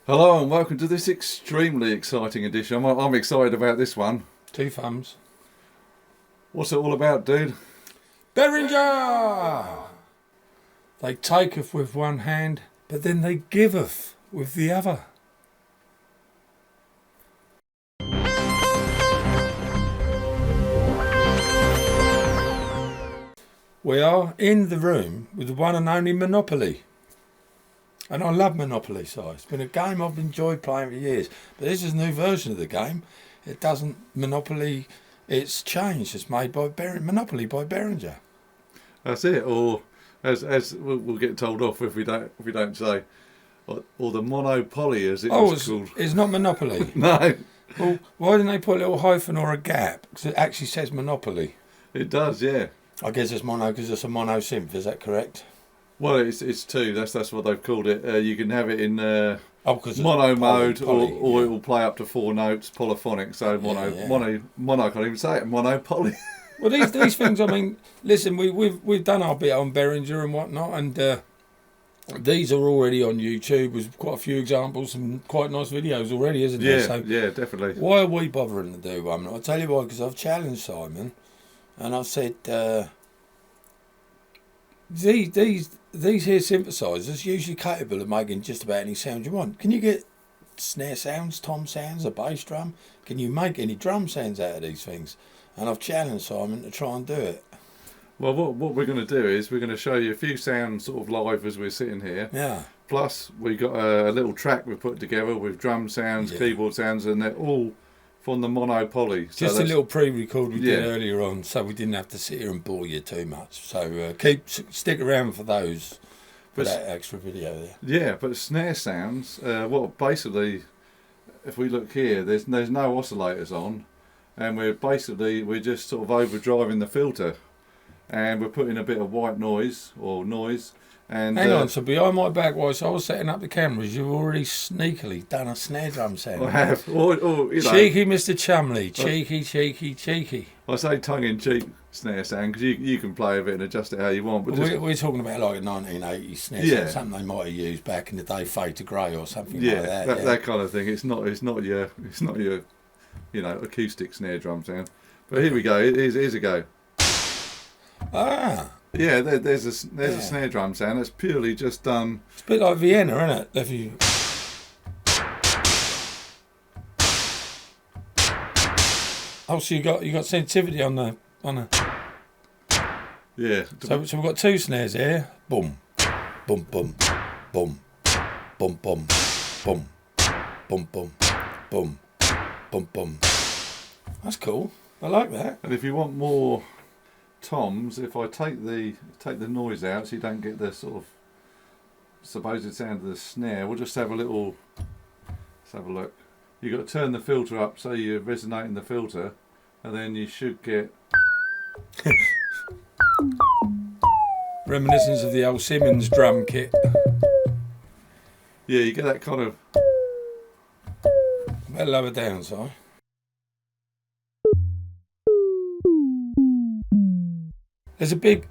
Hello and welcome to this extremely exciting edition. I'm excited about this one. 2 thumbs. What's it all about, dude? Behringer! They taketh with one hand, but then they giveth with the other. We are in the room with the one and only MonoPoly. And I love MonoPoly, so it's been a game I've enjoyed playing for years. But this is a new version of the game. It doesn't MonoPoly, it's changed. It's made by MonoPoly by Behringer. That's it. Or as we'll get told off if we don't say, or the MonoPoly as it was called. It's not MonoPoly. No. Well, why didn't they put a little hyphen or a gap? Because it actually says MonoPoly. It does, yeah. I guess it's mono because it's a mono synth. Is that correct? Well, it's two. That's what they've called it. You can have it in mono mode, or it will play up to 4 notes, polyphonic. So mono. I can't even say it. MonoPoly. Well, these things. I mean, listen, we've done our bit on Behringer and whatnot, and these are already on YouTube with quite a few examples and quite nice videos already, isn't there? So yeah, definitely. Why are we bothering to do one? I'll tell you why. Because I've challenged Simon, and I've said these here synthesizers are usually capable of making just about any sound you want. Can you get snare sounds, tom sounds, a bass drum? Can you make any drum sounds out of these things? And I've challenged Simon to try and do it. Well, what we're going to do is we're going to show you a few sounds sort of live as we're sitting here. Yeah. Plus, we got a little track we put together with drum sounds, keyboard sounds, and they're all from the MonoPoly. So just a little pre-record we did earlier on, so we didn't have to sit here and bore you too much. So stick around for those, for that extra video there. Yeah, but snare sounds. Well, basically, if we look here, there's no oscillators on, and we're just sort of overdriving the filter, and we're putting a bit of white noise or noise. And hang on, so behind my back, whilst I was setting up the cameras, you've already sneakily done a snare drum sound. I have. Or you know, cheeky Mr. Chumley. Cheeky. I say tongue-in-cheek snare sound because you can play with it and adjust it how you want. But we're talking about like a 1980s snare sound, something they might have used back in the day, Fade to Grey or something like that. That kind of thing. It's not your acoustic snare drum sound. But here we go. Here's a go. Ah. Yeah, there's a snare drum sound. It's purely just done. It's a bit like Vienna, isn't it? If you. Oh, so you got sensitivity on the. Yeah. So we've got 2 snares here. Boom, boom, boom, boom, boom, boom, boom, boom, boom, boom, boom, boom. That's cool. I like that. And if you want more toms, if I take the noise out so you don't get the sort of supposed sound of the snare, we'll just have a little. Let's have a look. You've got to turn the filter up so you're resonating the filter, and then you should get reminiscence of the old Simmons drum kit. Yeah, you get that kind of. Better lower down, Si. There's a big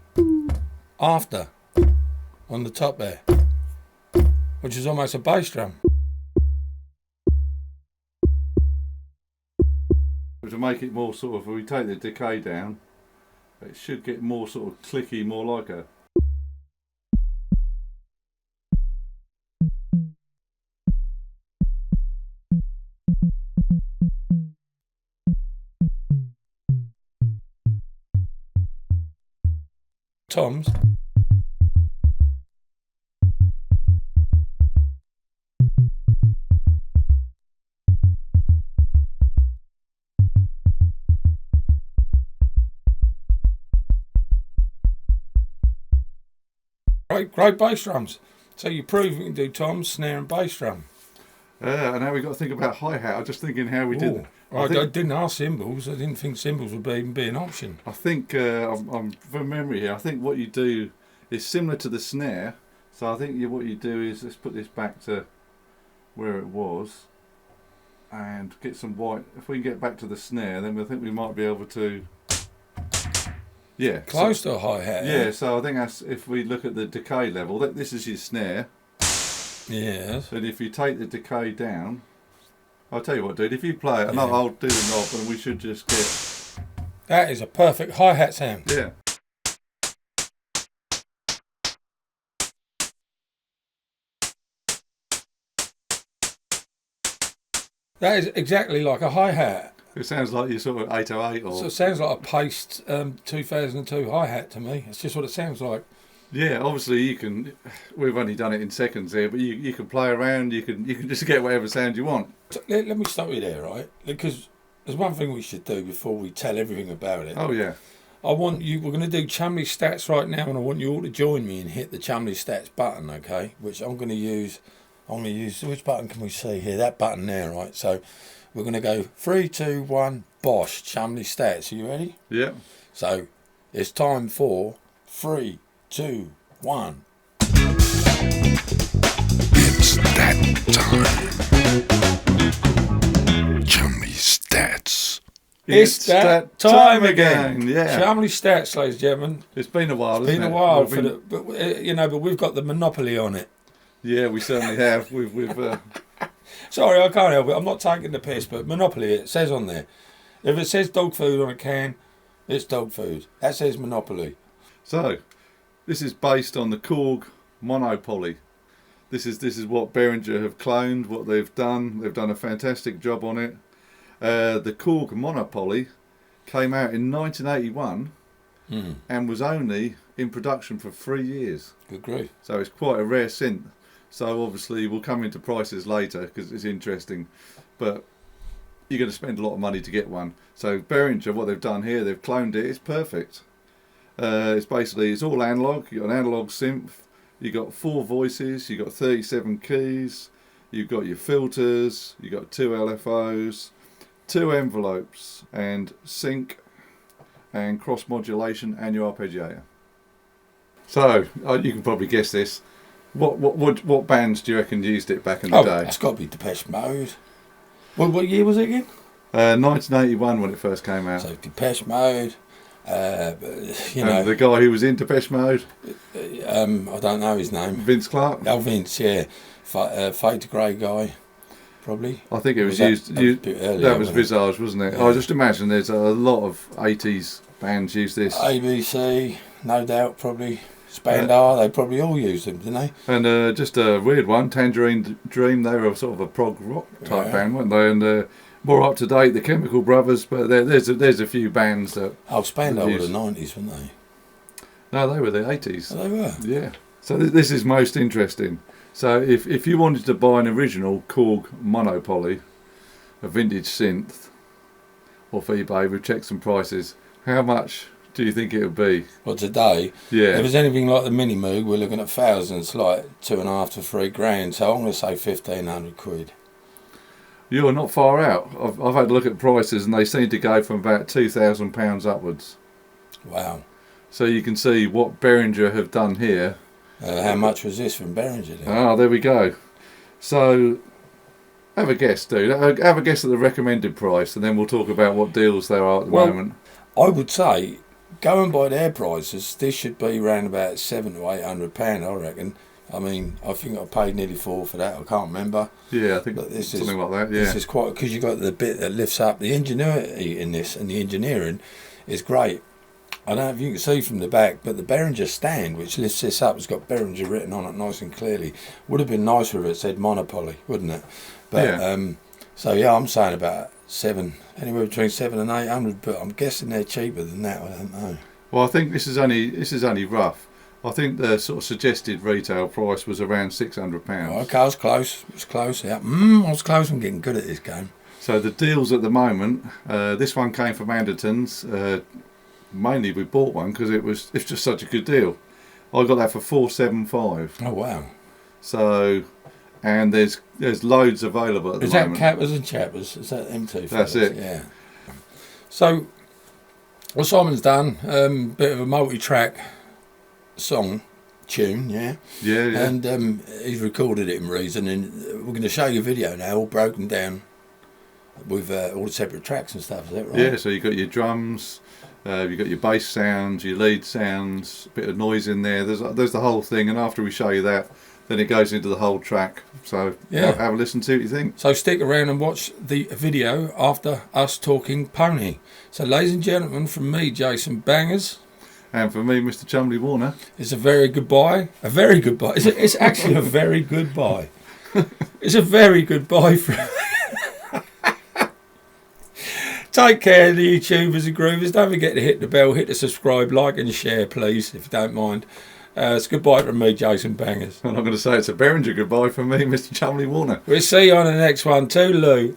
after on the top there, which is almost a bass drum. To make it more sort of, if we take the decay down, it should get more sort of clicky, more like a. Toms. Great bass drums. So you prove you can do toms, snare and bass drum. And now we've got to think about hi-hat. I'm just thinking how we did. I didn't ask cymbals. I didn't think cymbals would even be an option. I think, I'm from memory here, I think what you do is similar to the snare. So I think what you do is, let's put this back to where it was and get some white. If we can get back to the snare, then I think we might be able to. Yeah. Close to a hi-hat. Yeah, so I think that's, if we look at the decay level, this is your snare. Yes. And if you take the decay down, I'll tell you what, dude. If you play it, and I'll do the knob, and we should just get. That is a perfect hi-hat sound. Yeah. That is exactly like a hi-hat. It sounds like you're sort of 808 or. So it sounds like a Paste 2002 hi-hat to me. It's just what it sounds like. Yeah, obviously you can. We've only done it in seconds here, but you can play around. You can just get whatever sound you want. So let me stop you there, right? Because there's one thing we should do before we tell everything about it. Oh yeah. I want you. We're going to do Chumley Stats right now, and I want you all to join me and hit the Chumley Stats button, okay? Which I'm going to use. Which button can we see here? That button there, right? So we're going to go 3, 2, 1, bosh, Chumley Stats. Are you ready? Yeah. So it's time for 3, 2, 1. It's that time. Chumley Stats. It's that time again. Yeah. Chumley Stats, ladies and gentlemen. It's been a while. It's been a while but we've got the monopoly on it. Yeah, we certainly have. We've. Sorry, I can't help it. I'm not taking the piss, but Monopoly, it says on there. If it says dog food on a can, it's dog food. That says Monopoly. So, this is based on the Korg MonoPoly. This is what Behringer have cloned, what they've done. They've done a fantastic job on it. The Korg MonoPoly came out in 1981 and was only in production for 3 years. Good grief. So it's quite a rare synth. So obviously we'll come into prices later because it's interesting, but you're going to spend a lot of money to get one. So Behringer, what they've done here, they've cloned it. It's perfect. It's all analog. You've got an analog synth. You've got 4 voices. You've got 37 keys. You've got your filters. You've got 2 LFOs, 2 envelopes, and sync and cross-modulation and your arpeggiator. So you can probably guess this. What bands do you reckon used it back in the day? It's got to be Depeche Mode. What year was it again? 1981 when it first came out. So Depeche Mode. And the guy who was in Depeche Mode. I don't know his name. Vince Clarke. Oh, Vince, yeah. Fade to Grey guy, probably. I think it was used. That was Visage, wasn't it? Yeah. I just imagine there's a lot of 80s bands use this. ABC, no doubt, probably. Spandau, they probably all used them, didn't they? And just a weird one, Tangerine Dream, they were sort of a prog rock type band, weren't they? And more up to date, the Chemical Brothers, but there's a few bands that. Oh, Spandau were the 90s, weren't they? No, they were the 80s. Oh, they were? Yeah. So this is most interesting. So if you wanted to buy an original Korg MonoPoly, a vintage synth, off eBay, we've checked some prices, how much do you think it would be? Well, today, yeah. If it's anything like the Mini Moog, we're looking at thousands, like 2.5 to 3 grand. So I'm going to say 1,500 quid. You're not far out. I've had a look at prices, and they seem to go from about £2,000 upwards. Wow. So you can see what Behringer have done here. How much was this from Behringer then? Ah, there we go. So have a guess, dude. Have a guess at the recommended price, and then we'll talk about what deals there are at the moment. I would say, going by their prices, this should be around about £700 to £800, I reckon. I mean, I think I paid nearly £4 for that. I can't remember. Yeah, I think this something like that. Yeah, this is quite, because you got the bit that lifts up. The ingenuity in this and the engineering is great. I don't know if you can see from the back, but the Behringer stand, which lifts this up, has got Behringer written on it nice and clearly. Would have been nicer if it said Monopoly, wouldn't it? But yeah. So yeah, I'm saying about anywhere between 700 and 800, but I'm guessing they're cheaper than that. I don't know. Well, I think this is only rough. I think the sort of suggested retail price was around £600. Oh, okay, I was close. It was close. Yeah, I was close. I'm getting good at this game. So the deals at the moment, this one came from Anderton's. Mainly we bought one because it's just such a good deal. I got that for $475. Oh wow! So, and there's loads available at the moment. Is that Cappers and Chappers? Is that them two? That's it. Yeah. So, what Simon's done, bit of a multi-track song tune, yeah. Yeah. And he's recorded it in Reason, and we're going to show you a video now, all broken down with all the separate tracks and stuff. Is that right? Yeah. So you got your drums. You've got your bass sounds, your lead sounds, a bit of noise in there. There's the whole thing, and after we show you that, then it goes into the whole track. So Yeah. have a listen, see what you think. So stick around and watch the video after us talking pony. So ladies and gentlemen, from me, Jason Bangers, And for me, Mr. Chumley Warner. it's a very goodbye. A very goodbye. It's actually a very goodbye. It's a very goodbye from... Take care, the YouTubers and groovers. Don't forget to hit the bell, hit the subscribe, like and share, please, if you don't mind. It's goodbye from me, Jason Bangers. I'm not going to say it's a Behringer goodbye from me, Mr. Chumley Warner. We'll see you on the next one. Toodaloo.